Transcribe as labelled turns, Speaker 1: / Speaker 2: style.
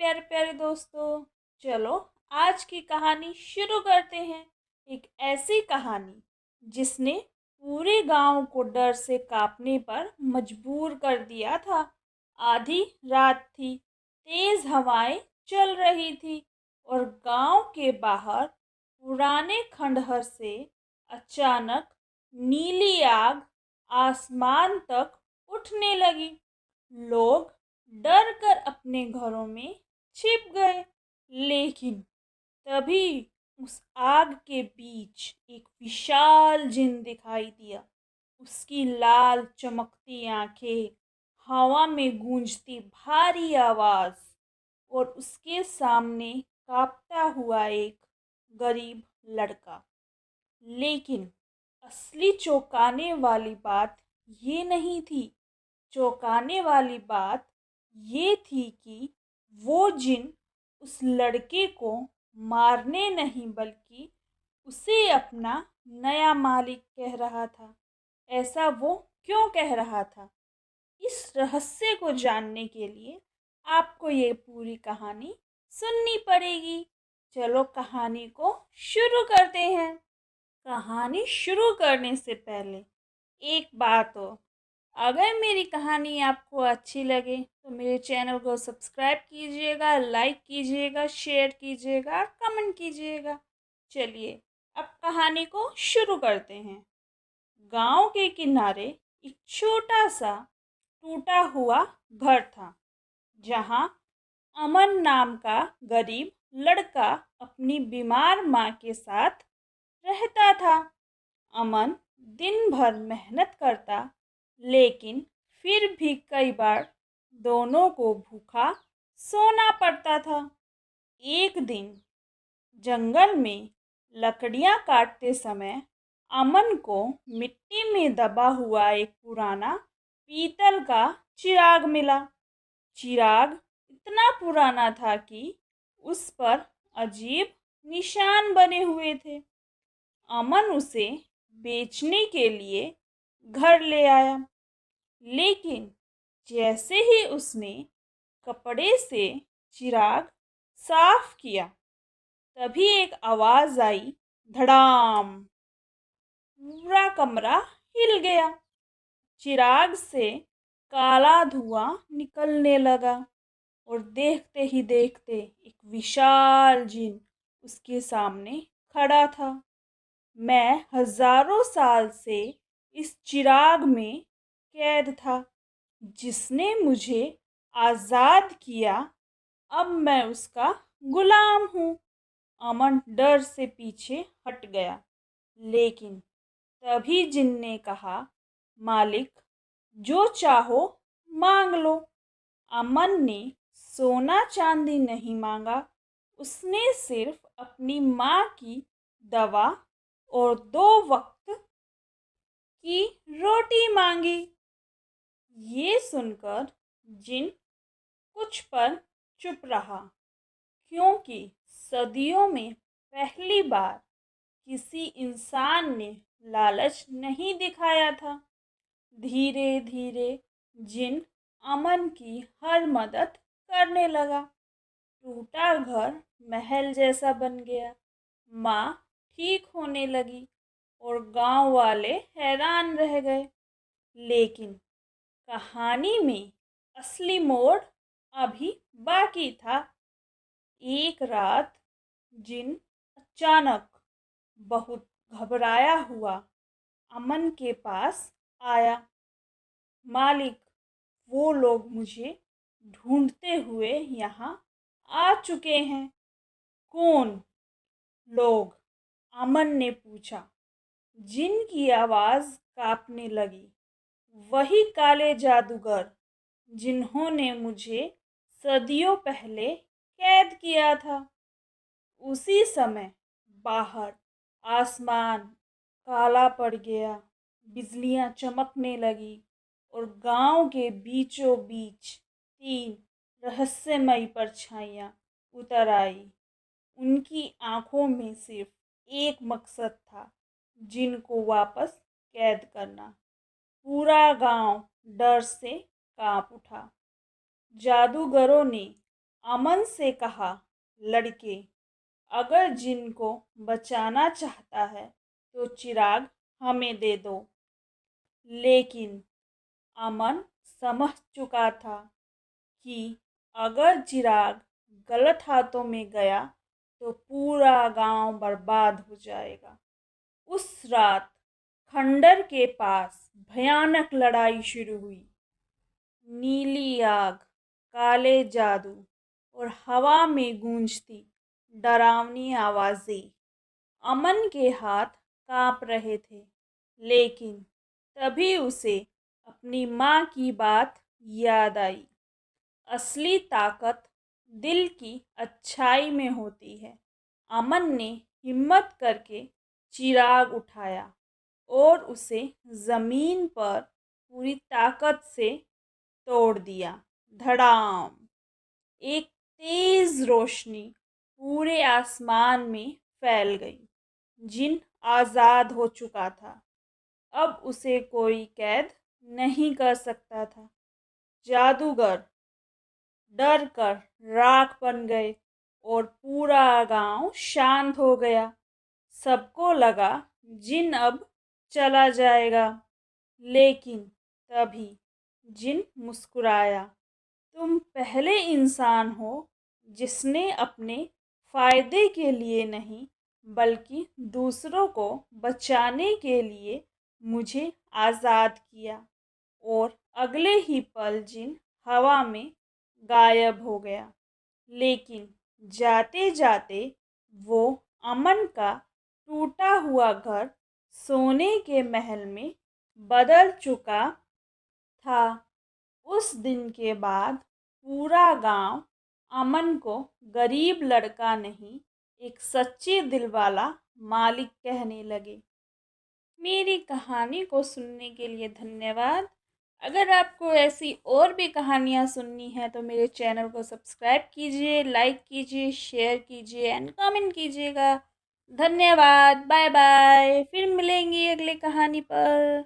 Speaker 1: प्यारे प्यारे दोस्तों। चलो आज की कहानी शुरू करते हैं। एक ऐसी कहानी जिसने पूरे गांव को डर से कांपने पर मजबूर कर दिया था। आधी रात थी, तेज हवाएं चल रही थी और गांव के बाहर पुराने खंडहर से अचानक नीली आग आसमान तक उठने लगी। लोग डर कर अपने घरों में छिप गए, लेकिन तभी उस आग के बीच एक विशाल जिन दिखाई दिया। उसकी लाल चमकती आंखें, हवा में गूंजती भारी आवाज और उसके सामने कांपता हुआ एक गरीब लड़का। लेकिन असली चौंकाने वाली बात ये नहीं थी। चौंकाने वाली बात ये थी कि वो जिन उस लड़के को मारने नहीं बल्कि उसे अपना नया मालिक कह रहा था। ऐसा वो क्यों कह रहा था? इस रहस्य को जानने के लिए आपको ये पूरी कहानी सुननी पड़ेगी। चलो कहानी को शुरू करते हैं। कहानी शुरू करने से पहले एक बात हो, अगर मेरी कहानी आपको अच्छी लगे तो मेरे चैनल को सब्सक्राइब कीजिएगा, लाइक कीजिएगा, शेयर कीजिएगा और कमेंट कीजिएगा। चलिए अब कहानी को शुरू करते हैं। गांव के किनारे एक छोटा सा टूटा हुआ घर था, जहां अमन नाम का गरीब लड़का अपनी बीमार माँ के साथ रहता था। अमन दिन भर मेहनत करता, लेकिन फिर भी कई बार दोनों को भूखा सोना पड़ता था। एक दिन जंगल में लकड़ियां काटते समय अमन को मिट्टी में दबा हुआ एक पुराना पीतल का चिराग मिला। चिराग इतना पुराना था कि उस पर अजीब निशान बने हुए थे। अमन उसे बेचने के लिए घर ले आया, लेकिन जैसे ही उसने कपड़े से चिराग साफ किया, तभी एक आवाज आई, धड़ाम। पूरा कमरा हिल गया। चिराग से काला धुआं निकलने लगा और देखते ही देखते एक विशाल जिन उसके सामने खड़ा था। मैं हजारों साल से इस चिराग में कैद था, जिसने मुझे आज़ाद किया। अब मैं उसका गुलाम हूँ। अमन डर से पीछे हट गया, लेकिन तभी जिन ने कहा, मालिक, जो चाहो मांग लो। अमन ने सोना चांदी नहीं मांगा, उसने सिर्फ अपनी माँ की दवा और 2 वक्त की रोटी मांगी। ये सुनकर जिन कुछ पल चुप रहा, क्योंकि सदियों में पहली बार किसी इंसान ने लालच नहीं दिखाया था। धीरे धीरे जिन अमन की हर मदद करने लगा। टूटा घर महल जैसा बन गया। माँ ठीक होने लगी और गांव वाले हैरान रह गए। लेकिन कहानी में असली मोड़ अभी बाकी था। एक रात जिन अचानक बहुत घबराया हुआ अमन के पास आया। मालिक, वो लोग मुझे ढूंढते हुए यहाँ आ चुके हैं। कौन लोग? अमन ने पूछा। जिन की आवाज़ कांपने लगी। वही काले जादूगर जिन्होंने मुझे सदियों पहले कैद किया था। उसी समय बाहर आसमान काला पड़ गया, बिजलियां चमकने लगी और गांव के बीचों बीच 3 रहस्यमयी परछाइयां उतर आई। उनकी आंखों में सिर्फ एक मकसद था, जिनको वापस कैद करना। पूरा गांव डर से कांप उठा। जादूगरों ने अमन से कहा, लड़के, अगर जिन को बचाना चाहता है तो चिराग हमें दे दो। लेकिन अमन समझ चुका था कि अगर चिराग गलत हाथों में गया तो पूरा गांव बर्बाद हो जाएगा। उस रात खंडर के पास भयानक लड़ाई शुरू हुई। नीली आग, काले जादू और हवा में गूंजती डरावनी आवाजें। अमन के हाथ कांप रहे थे, लेकिन तभी उसे अपनी माँ की बात याद आई। असली ताकत दिल की अच्छाई में होती है। अमन ने हिम्मत करके चिराग उठाया और उसे जमीन पर पूरी ताकत से तोड़ दिया। धड़ाम! एक तेज रोशनी पूरे आसमान में फैल गई। जिन आजाद हो चुका था। अब उसे कोई कैद नहीं कर सकता था। जादूगर डर कर राख बन गए और पूरा गांव शांत हो गया। सबको लगा जिन अब चला जाएगा, लेकिन तभी जिन मुस्कुराया। तुम पहले इंसान हो जिसने अपने फायदे के लिए नहीं, बल्कि दूसरों को बचाने के लिए मुझे आज़ाद किया। और अगले ही पल जिन हवा में गायब हो गया। लेकिन जाते जाते वो अमन का टूटा हुआ घर सोने के महल में बदल चुका था। उस दिन के बाद पूरा गांव अमन को गरीब लड़का नहीं, एक सच्चे दिल वाला मालिक कहने लगे। मेरी कहानी को सुनने के लिए धन्यवाद। अगर आपको ऐसी और भी कहानियाँ सुननी है तो मेरे चैनल को सब्सक्राइब कीजिए, लाइक कीजिए, शेयर कीजिए एंड कमेंट कीजिएगा। धन्यवाद। Bye bye. फिर मिलेंगे अगले कहानी पर।